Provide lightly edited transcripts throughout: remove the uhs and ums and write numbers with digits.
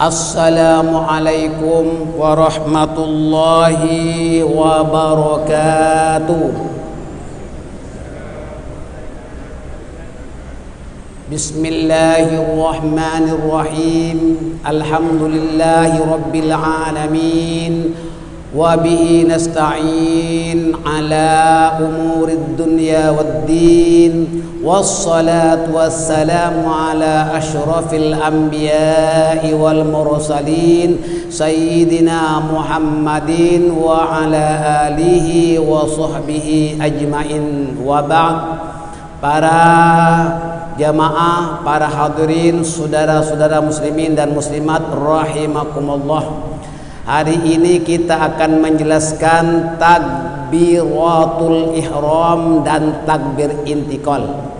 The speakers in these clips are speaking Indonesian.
Assalamualaikum warahmatullahi wabarakatuh. Bismillahirrahmanirrahim. Alhamdulillahi rabbil alamin. Wa bihi nasta'in ala umurid dunya waddin. Wassalatu wassalamu ala ashrafil anbiya'i wal mursalin sayyidina Muhammadin wa ala alihi wa sahbihi ajmain. Wa ba'd. Para jamaah, para hadirin, saudara-saudara muslimin dan muslimat rahimakumullah. Hari ini kita akan menjelaskan takbiratul ihram dan takbir intikal.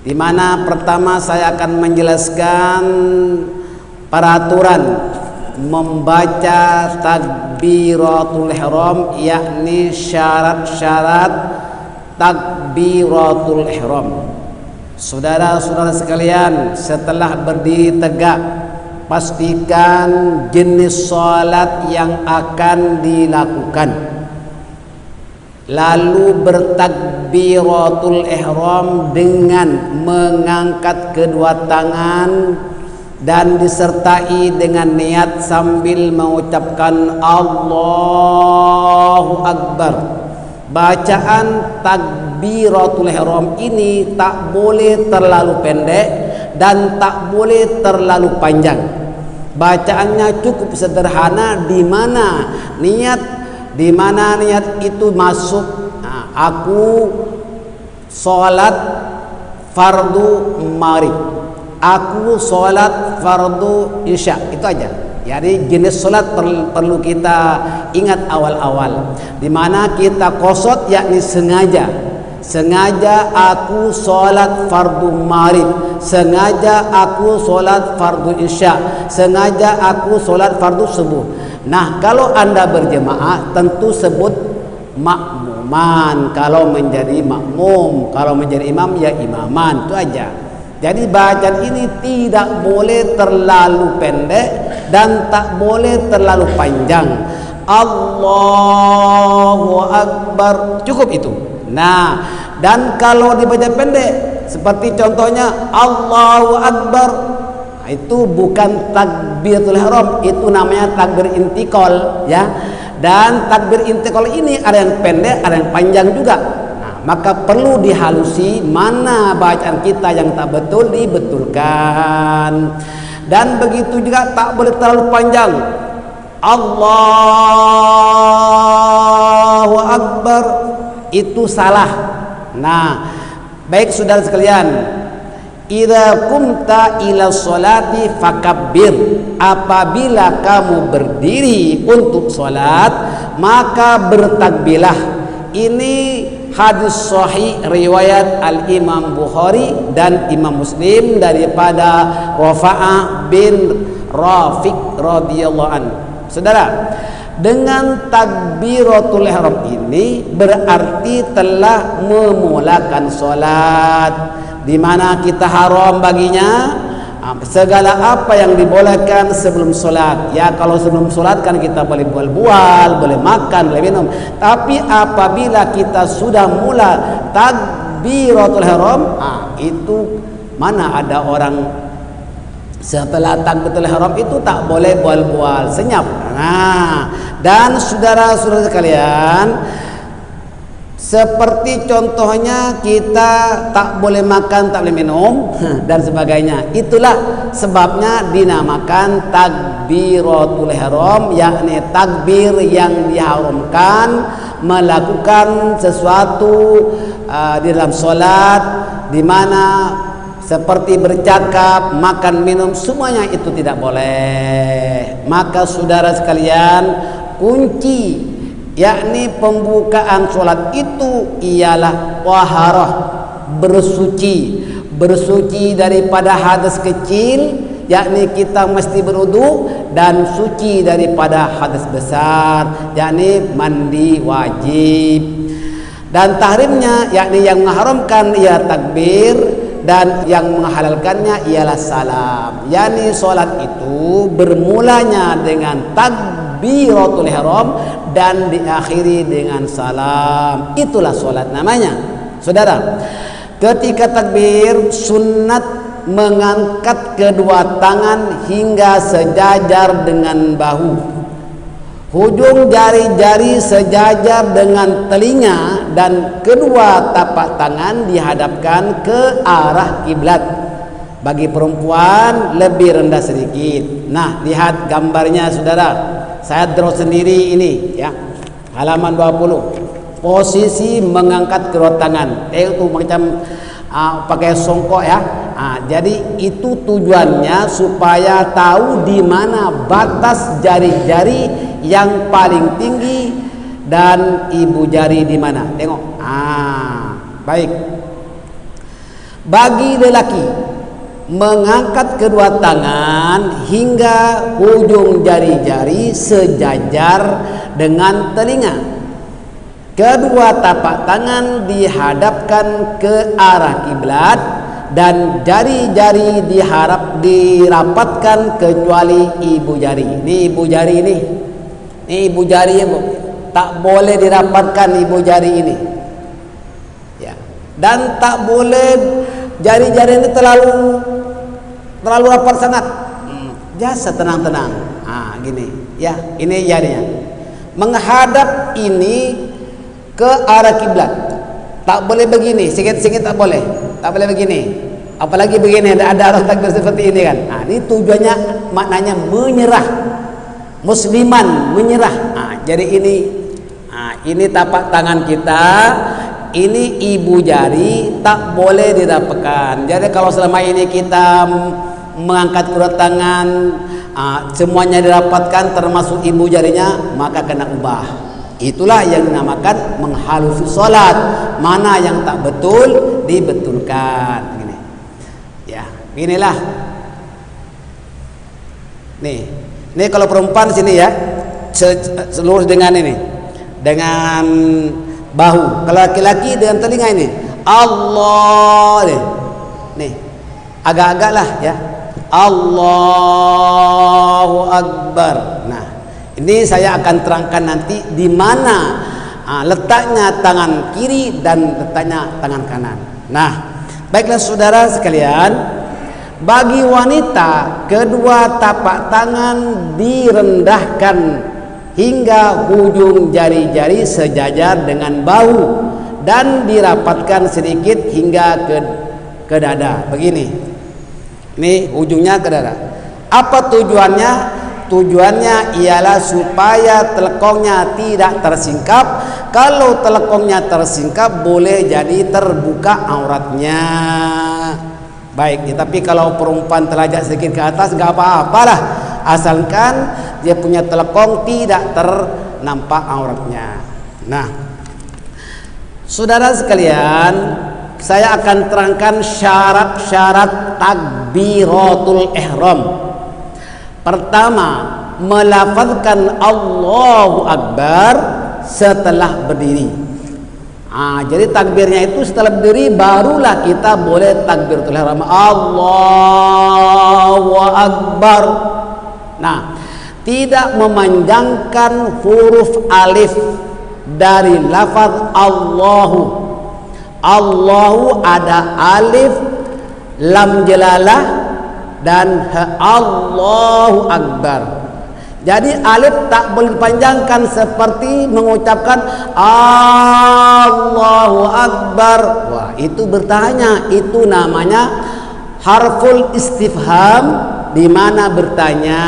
Di mana pertama saya akan menjelaskan peraturan membaca takbiratul ihram, yakni syarat-syarat takbiratul ihram. Saudara-saudara sekalian, setelah berdiri tegak, pastikan jenis salat yang akan dilakukan. Lalu bertakbiratul ihram dengan mengangkat kedua tangan dan disertai dengan niat sambil mengucapkan Allahu Akbar. Bacaan takbiratul ihram ini tak boleh terlalu pendek dan tak boleh terlalu panjang. Bacaannya cukup sederhana, di mana niat itu masuk. Aku sholat fardu maghrib, aku sholat fardu isya, itu aja. Jadi jenis sholat perlu kita ingat awal-awal, di mana kita qasad, yakni sengaja aku sholat fardu maghrib, sengaja aku sholat fardu isya, sengaja aku sholat fardu subuh. Nah, kalau anda berjemaah tentu sebut makmuman. Kalau menjadi makmum, kalau menjadi imam ya imaman, itu aja. Jadi bacaan ini tidak boleh terlalu pendek dan tak boleh terlalu panjang. Allahu Akbar, cukup itu. Nah, dan kalau dibaca pendek seperti contohnya Allahu Akbar, itu bukan takbiratul ihram, itu namanya takbir intikal, ya. Dan takbir intikal ini ada yang pendek, ada yang panjang juga. Nah, maka perlu dihalusi mana bacaan kita yang tak betul dibetulkan. Dan begitu juga tak boleh terlalu panjang. Allahu Akbar, itu salah. Nah, baik saudara sekalian, idza kumta ila sholati fakabbir, apabila kamu berdiri untuk salat maka bertakbirlah. Ini hadis sahih riwayat Al-Imam Bukhari dan Imam Muslim daripada Rafa'ah bin Rafiq radhiyallahu anhu. Saudara, dengan takbiratul ihram ini berarti telah memulakan salat, di mana kita haram baginya segala apa yang dibolehkan sebelum salat. Ya, kalau sebelum salat kan kita boleh bual-bual, boleh makan, boleh minum. Tapi apabila kita sudah mula takbiratul ihram, itu mana ada orang setelah takbiratul ihram itu tak boleh bual-bual, senyap. Nah, dan saudara-saudara sekalian, seperti contohnya kita tak boleh makan, tak boleh minum dan sebagainya. Itulah sebabnya dinamakan takbiratul ihram, yakni takbir yang diharamkan melakukan sesuatu di dalam salat, di mana seperti bercakap, makan, minum, semuanya itu tidak boleh. Maka saudara sekalian, kunci yakni pembukaan sholat itu ialah taharah, bersuci daripada hadas kecil, yakni kita mesti berwudu, dan suci daripada hadas besar, yakni mandi wajib. Dan tahrimnya, yakni yang mengharamkan ia takbir, dan yang menghalalkannya ialah salam. Yani solat itu bermulanya dengan takbiratul ihram dan diakhiri dengan salam. Itulah solat namanya. Saudara, ketika takbir sunnat mengangkat kedua tangan hingga sejajar dengan bahu. Hujung jari-jari sejajar dengan telinga dan kedua tapak tangan dihadapkan ke arah kiblat. Bagi perempuan lebih rendah sedikit. Nah, lihat gambarnya saudara. Saya draw sendiri ini ya. Halaman 20. Posisi mengangkat kedua tangan. Itu macam pakai songkok ya. Jadi itu tujuannya supaya tahu di mana batas jari-jari yang paling tinggi dan ibu jari di mana. Tengok. Baik. Bagi lelaki mengangkat kedua tangan hingga ujung jari-jari sejajar dengan telinga. Kedua tapak tangan dihadapkan ke arah kiblat dan jari-jari dirapatkan kecuali ibu jari. Ini ibu jari ini. Ini ibu jari ya, Bu. Tak boleh dirapatkan ibu jari ini. Ya. Dan tak boleh jari-jari ini terlalu rapat sangat. Biasa tenang-tenang. Gini. Ya, ini jarinya. Menghadap ini ke arah kiblat. Tak boleh begini, sikit-sikit tak boleh. Tak boleh begini. Apalagi begini, ada arah takbir seperti ini kan. Ini tujuannya maknanya menyerah. Musliman menyerah. Jadi ini tapak tangan kita, ini ibu jari tak boleh dirapatkan. Jadi kalau selama ini kita mengangkat kedua tangan, semuanya dirapatkan termasuk ibu jarinya, maka kena ubah. Itulah yang dinamakan menghalusi solat. Mana yang tak betul dibetulkan. Gini. Ya, inilah. Nih kalau perempuan sini ya, seluruh dengan ini, dengan bahu. Kalau laki-laki dengan telinga ini. Allah nih. Agak-agak lah ya. Allahu Akbar. Nah, ini saya akan terangkan nanti di mana letaknya tangan kiri dan letaknya tangan kanan. Nah, baiklah saudara sekalian, bagi wanita kedua tapak tangan direndahkan hingga ujung jari-jari sejajar dengan bahu dan dirapatkan sedikit hingga ke dada. Begini. Ini ujungnya ke dada. Apa tujuannya? Tujuannya ialah supaya telekongnya tidak tersingkap. Kalau telekongnya tersingkap boleh jadi terbuka auratnya. Baik, tapi kalau perempuan telajak sedikit ke atas gak apa-apalah, asalkan dia punya telekong tidak ternampak auratnya. Nah, saudara sekalian, saya akan terangkan syarat-syarat takbiratul ihram. Pertama, melafazkan Allahu Akbar setelah berdiri. Jadi takbirnya itu setelah berdiri barulah kita boleh takbiratul ihram. Allahu Akbar. Nah, tidak memanjangkan huruf alif dari lafaz Allahu. Allahu ada alif, lam jalalah dan Allahu Akbar. Jadi alif tak boleh dipanjangkan seperti mengucapkan Allahu Akbar. Wah, itu bertanya, itu namanya harful istifham, di mana bertanya,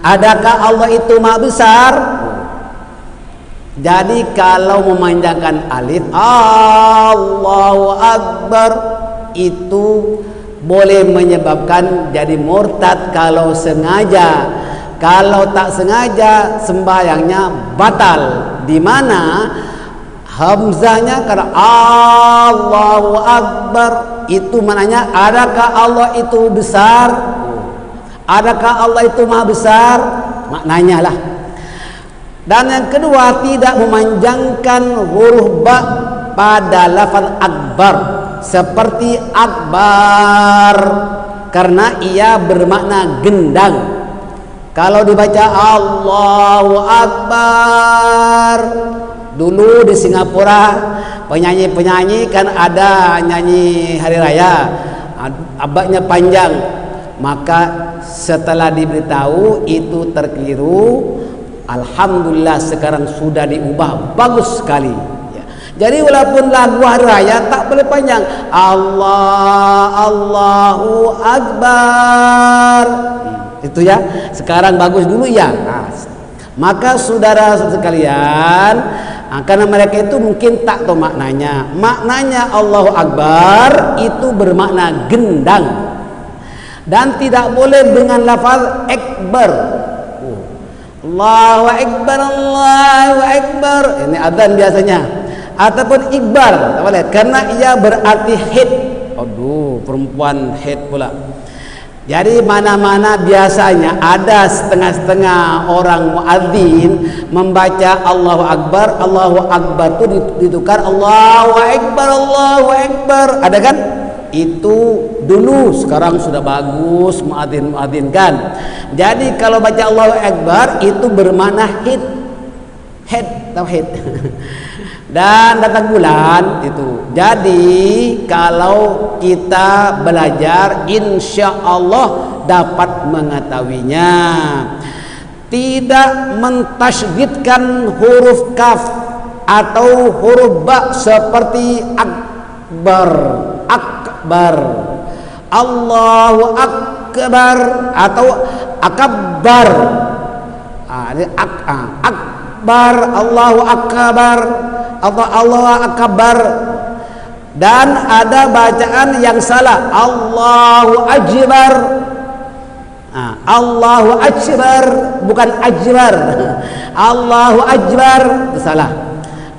adakah Allah itu Maha Besar? Jadi kalau memanjangkan alif Allahu Akbar itu boleh menyebabkan jadi murtad kalau sengaja. Kalau tak sengaja sembahyangnya batal. Di mana hamzahnya karena Allahu Akbar itu maknanya adakah Allah itu besar? Adakah Allah itu Maha Besar? Maknanya lah. Dan yang kedua, tidak memanjangkan huruf ba pada lafaz akbar seperti akbar karena ia bermakna gendang. Kalau dibaca Allahu Akbar, dulu di Singapura penyanyi-penyanyi kan ada nyanyi hari raya, abadnya panjang, maka setelah diberitahu itu terkeliru, alhamdulillah sekarang sudah diubah bagus sekali ya. Jadi walaupun lagu hari raya tak boleh panjang, Allahu Akbar, itu ya. Sekarang bagus, dulu ya. Maka saudara sekalian, karena mereka itu mungkin tak tahu maknanya. Maknanya Allahu Akbar itu bermakna gendang, dan tidak boleh dengan lafaz akbar. Allahu Akbar, Allahu Akbar, ini adzan biasanya, ataupun ikbar tak boleh karena ia berarti head. Aduh, perempuan head pula. Jadi mana-mana biasanya ada setengah-setengah orang muadzin membaca Allahu Akbar itu ditukar Allahu Akbar, Allahu Akbar. Ada kan? Itu dulu, sekarang sudah bagus muadzin kan. Jadi kalau baca Allahu Akbar itu bermakna head atau head. Dan datang bulan itu. Jadi kalau kita belajar, insya Allah dapat mengetahuinya. Tidak mentasydidkan huruf kaf atau huruf ba seperti akbar, Allahu Akbar atau akbar. Akbar, Allahu Akbar, Allahu Akbar. Dan ada bacaan yang salah, Allahu Akbar. Allahu Akbar, bukan Akbar. Allahu Akbar, itu salah.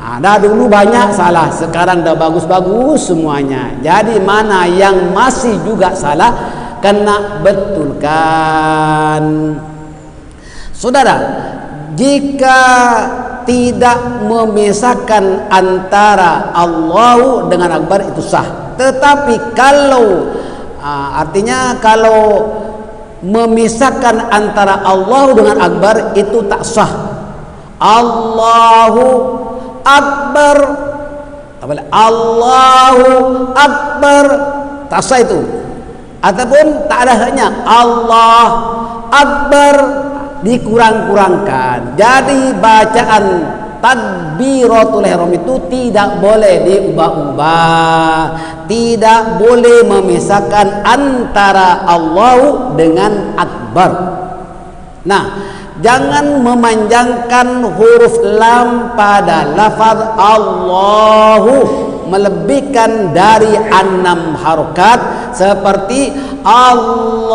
Ada dulu banyak salah, sekarang dah bagus-bagus semuanya. Jadi mana yang masih juga salah, kena betulkan. Saudara, jika tidak memisahkan antara Allahu dengan Akbar itu sah. Tetapi kalau artinya kalau memisahkan antara Allahu dengan Akbar itu tak sah. Allahu Akbar, Allahu Akbar, tak sah itu. Ataupun tak ada hanya Allah Akbar, dikurang-kurangkan. Jadi bacaan takbiratul ihram itu tidak boleh diubah-ubah, tidak boleh memisahkan antara Allah dengan Akbar. Nah, jangan memanjangkan huruf lam pada lafaz Allahu melebihkan dari 6 harokat seperti Allahu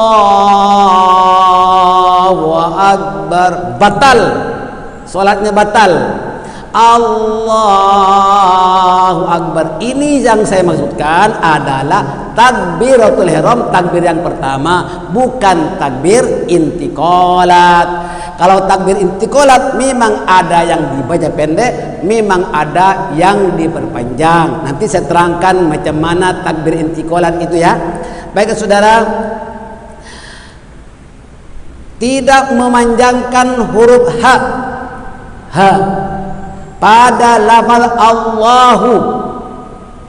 Akbar, batal, solatnya batal. Allahu Akbar, ini yang saya maksudkan adalah takbiratul ihram, takbir yang pertama, bukan takbir intiqalat. Kalau takbir intiqalat memang ada yang dibaca pendek, memang ada yang diperpanjang. Nanti saya terangkan macam mana takbir intiqalat itu ya. Baik saudara, tidak memanjangkan huruf ha pada lafaz Allahu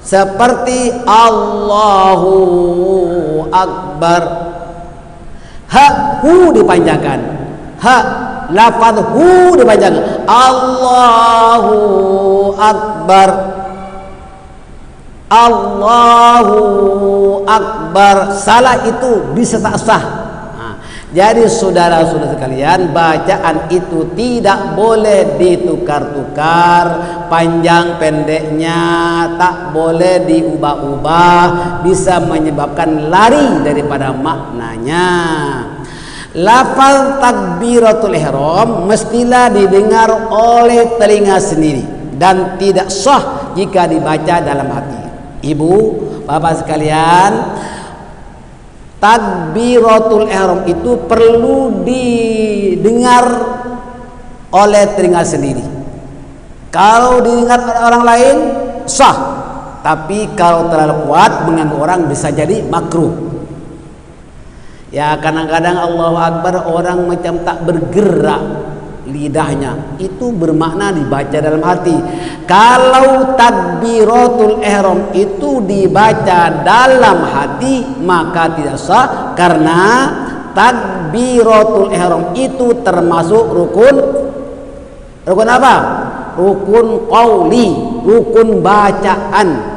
seperti Allahu Akbar. Hu dipanjangkan, lafaz hu dipanjangkan, Allahu Akbar, Allahu Akbar. Salah itu bisa tak sah. Jadi saudara-saudara sekalian, bacaan itu tidak boleh ditukar-tukar, panjang pendeknya tak boleh diubah-ubah, bisa menyebabkan lari daripada maknanya. Lafal takbiratul ihram mestilah didengar oleh telinga sendiri dan tidak sah jika dibaca dalam hati. Ibu, bapak sekalian, takbiratul ihram itu perlu didengar oleh telinga sendiri. Kalau didengar oleh orang lain sah, tapi kalau terlalu kuat mengganggu orang bisa jadi makruh. Ya kadang-kadang Allahu Akbar orang macam tak bergerak lidahnya, itu bermakna dibaca dalam hati. Kalau takbiratul ihram itu dibaca dalam hati maka tidak sah, karena takbiratul ihram itu termasuk rukun apa? Rukun qauli, rukun bacaan.